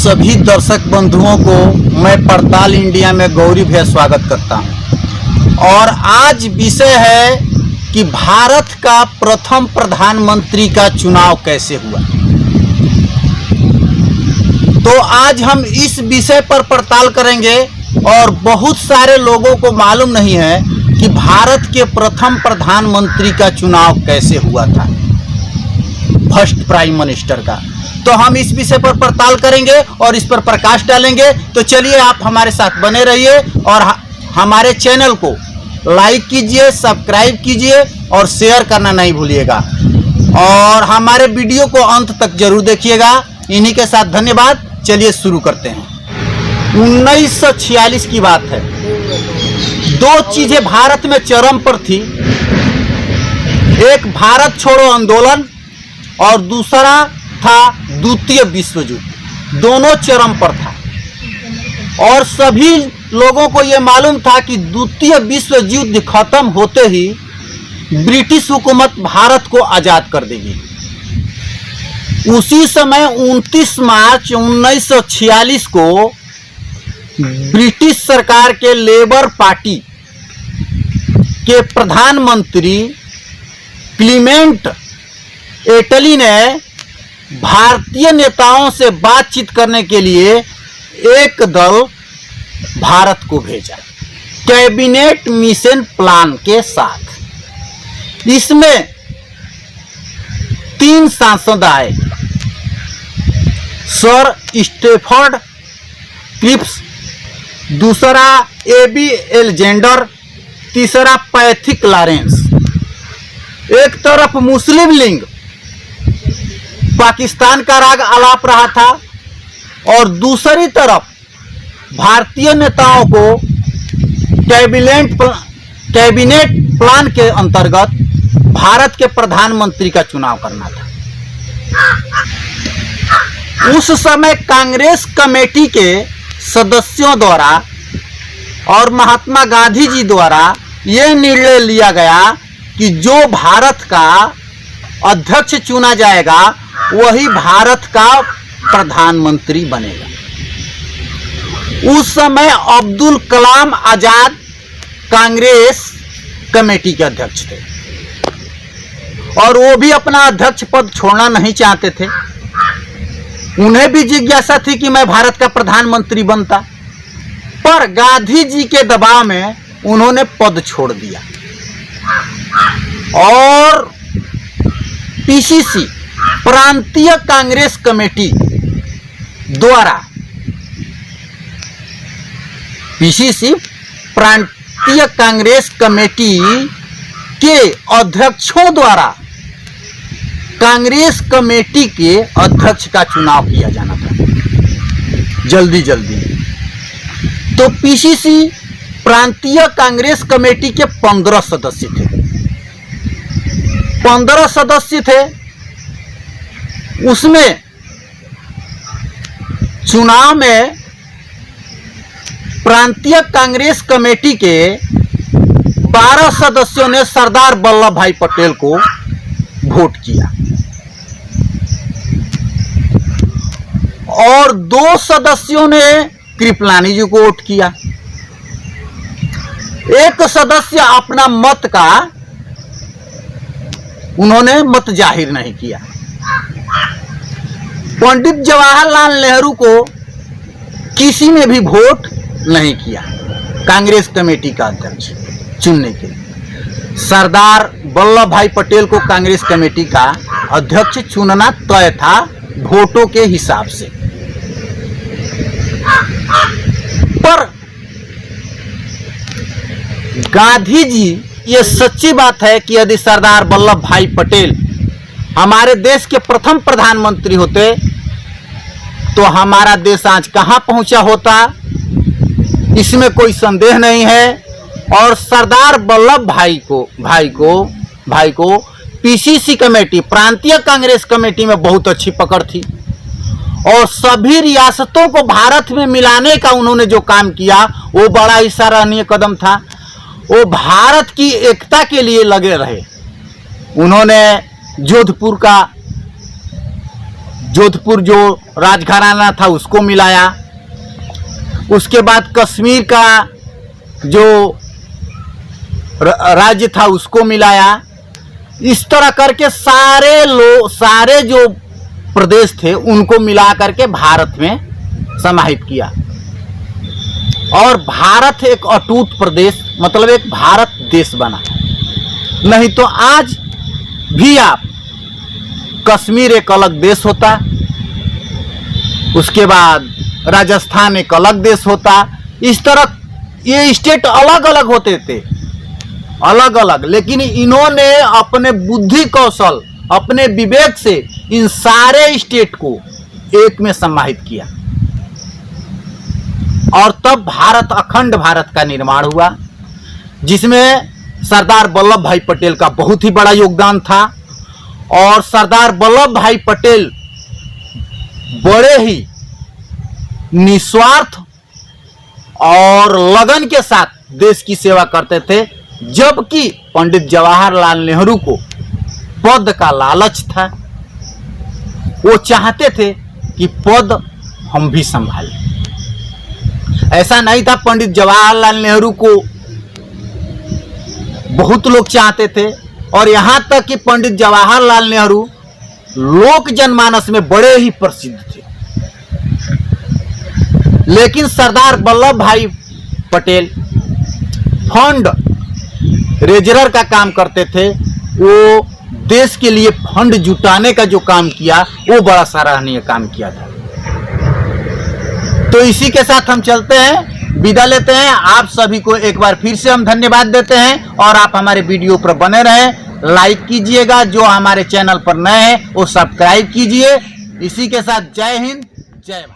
सभी दर्शक बंधुओं को मैं पड़ताल इंडिया में गौरी भैया स्वागत करता हूं। और आज विषय है कि भारत का प्रथम प्रधानमंत्री का चुनाव कैसे हुआ। तो आज हम इस विषय पर पड़ताल करेंगे और बहुत सारे लोगों को मालूम नहीं है कि भारत के प्रथम प्रधानमंत्री का चुनाव कैसे हुआ था, फर्स्ट प्राइम मिनिस्टर का। तो हम इस विषय पर पड़ताल करेंगे और इस पर प्रकाश डालेंगे। तो चलिए आप हमारे साथ बने रहिए और हमारे चैनल को लाइक कीजिए, सब्सक्राइब कीजिए और शेयर करना नहीं भूलिएगा। और हमारे वीडियो को अंत तक जरूर देखिएगा। इन्हीं के साथ धन्यवाद। चलिए शुरू करते हैं। 1946 की बात है। दो चीजें भारत में चरम पर थी, एक भारत छोड़ो आंदोलन और दूसरा था द्वितीय विश्व युद्ध। दोनों चरम पर था और सभी लोगों को यह मालूम था कि द्वितीय विश्व युद्ध खत्म होते ही ब्रिटिश हुकूमत भारत को आजाद कर देगी। उसी समय 29 मार्च 1946 को ब्रिटिश सरकार के लेबर पार्टी के प्रधानमंत्री क्लीमेंट एटली ने भारतीय नेताओं से बातचीत करने के लिए एक दल भारत को भेजा, कैबिनेट मिशन प्लान के साथ। इसमें 3 सांसद आए, सर स्टेफर्ड क्रिप्स, दूसरा एबी एलेक्जेंडर, तीसरा पैथिक लॉरेंस। एक तरफ मुस्लिम लीग पाकिस्तान का राग आलाप रहा था और दूसरी तरफ भारतीय नेताओं को कैबिनेट प्लान के अंतर्गत भारत के प्रधानमंत्री का चुनाव करना था। उस समय कांग्रेस कमेटी के सदस्यों द्वारा और महात्मा गांधी जी द्वारा यह निर्णय लिया गया कि जो भारत का अध्यक्ष चुना जाएगा वही भारत का प्रधानमंत्री बनेगा। उस समय अब्दुल कलाम आजाद कांग्रेस कमेटी के अध्यक्ष थे और वो भी अपना अध्यक्ष पद छोड़ना नहीं चाहते थे। उन्हें भी जिज्ञासा थी कि मैं भारत का प्रधानमंत्री बनता, पर गांधी जी के दबाव में उन्होंने पद छोड़ दिया और पीसीसी प्रांतीय कांग्रेस कमेटी द्वारा पीसीसी प्रांतीय कांग्रेस कमेटी के अध्यक्षों द्वारा कांग्रेस कमेटी के अध्यक्ष का चुनाव किया जाना था जल्दी जल्दी। तो पीसीसी प्रांतीय कांग्रेस कमेटी के 15 सदस्य थे। 15 सदस्य थे। उसमें चुनाव में प्रांतीय कांग्रेस कमेटी के 12 सदस्यों ने सरदार वल्लभ भाई पटेल को वोट किया और 2 सदस्यों ने कृपलानी जी को वोट किया। एक सदस्य अपना मत का उन्होंने मत जाहिर नहीं किया। पंडित जवाहरलाल नेहरू को किसी ने भी वोट नहीं किया कांग्रेस कमेटी का अध्यक्ष चुनने के लिए। सरदार वल्लभ भाई पटेल को कांग्रेस कमेटी का अध्यक्ष चुनना तय था वोटों के हिसाब से। पर गांधी जी, ये सच्ची बात है कि यदि सरदार वल्लभ भाई पटेल हमारे देश के प्रथम प्रधानमंत्री होते तो हमारा देश आज कहां पहुंचा होता, इसमें कोई संदेह नहीं है। और सरदार वल्लभ भाई को पीसीसी कमेटी, प्रांतीय कांग्रेस कमेटी में बहुत अच्छी पकड़ थी और सभी रियासतों को भारत में मिलाने का उन्होंने जो काम किया वो बड़ा ही सराहनीय कदम था। वो भारत की एकता के लिए लगे रहे। उन्होंने जोधपुर जो राजघराना था उसको मिलाया, उसके बाद कश्मीर का जो राज्य था उसको मिलाया। इस तरह करके सारे जो प्रदेश थे उनको मिला करके भारत में समाहित किया और भारत एक अटूट प्रदेश मतलब एक भारत देश बना। नहीं तो आज भी आप कश्मीर एक अलग देश होता, उसके बाद राजस्थान एक अलग देश होता। इस तरह ये स्टेट अलग अलग होते थे, अलग अलग, लेकिन इन्होंने अपने बुद्धि कौशल अपने विवेक से इन सारे स्टेट को एक में समाहित किया और तब भारत अखंड भारत का निर्माण हुआ, जिसमें सरदार वल्लभ भाई पटेल का बहुत ही बड़ा योगदान था। और सरदार वल्लभ भाई पटेल बड़े ही निस्वार्थ और लगन के साथ देश की सेवा करते थे, जबकि पंडित जवाहरलाल नेहरू को पद का लालच था। वो चाहते थे कि पद हम भी संभालें। ऐसा नहीं था, पंडित जवाहरलाल नेहरू को बहुत लोग चाहते थे और यहां तक कि पंडित जवाहरलाल नेहरू लोक जनमानस में बड़े ही प्रसिद्ध थे। लेकिन सरदार वल्लभ भाई पटेल फंड रेजरर का काम करते थे। वो देश के लिए फंड जुटाने का जो काम किया वो बड़ा सराहनीय काम किया था। तो इसी के साथ हम चलते हैं, विदा लेते हैं। आप सभी को एक बार फिर से हम धन्यवाद देते हैं और आप हमारे वीडियो पर बने रहें, लाइक कीजिएगा, जो हमारे चैनल पर नए हैं वो सब्सक्राइब कीजिए। इसी के साथ जय हिंद, जय भारत।